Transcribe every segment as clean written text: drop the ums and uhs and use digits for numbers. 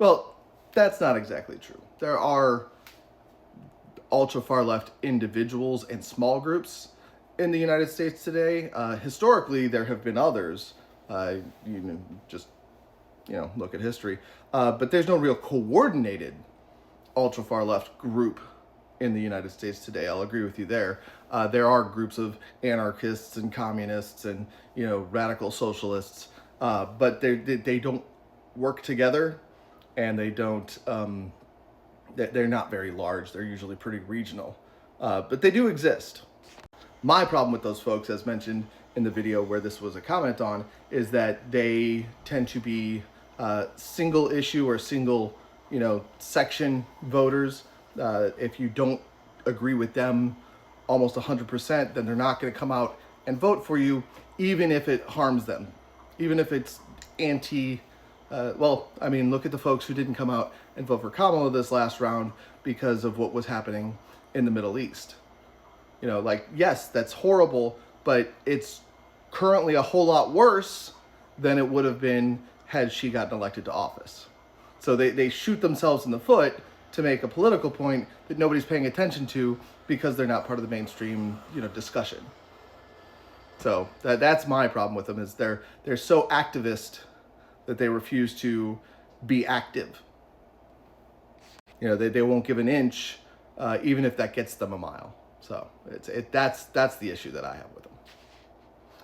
Well, that's not exactly true. There are ultra far left individuals and small groups in the United States today. Historically, there have been others. You know, just look at history. But there's no real coordinated ultra far left group in the United States today. I'll agree with you there. There are groups of anarchists and communists and radical socialists, but they don't work together, and they don't. They're not very large. They're usually pretty regional, but they do exist. My problem with those folks, as mentioned in the video where this was a comment on, is that they tend to be single issue or single section voters. If you don't agree with them almost 100%, then they're not going to come out and vote for you, even if it harms them, even if it's anti. Look at the folks who didn't come out and vote for Kamala this last round because of what was happening in the Middle East. Yes, that's horrible, but it's currently a whole lot worse than it would have been had she gotten elected to office. So they shoot themselves in the foot to make a political point that nobody's paying attention to because they're not part of the mainstream, discussion. So that's my problem with them, is they're so activist that they refuse to be active. They won't give an inch, even if that gets them a mile. So that's the issue that I have with them.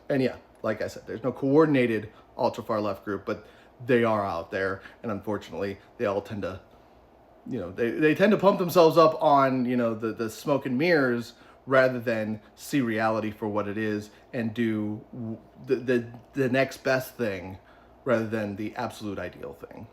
And yeah, like I said, there's no coordinated ultra far left group, but they are out there, and unfortunately, they all tend to, they tend to pump themselves up on the smoke and mirrors rather than see reality for what it is and do the next best thing rather than the absolute ideal thing.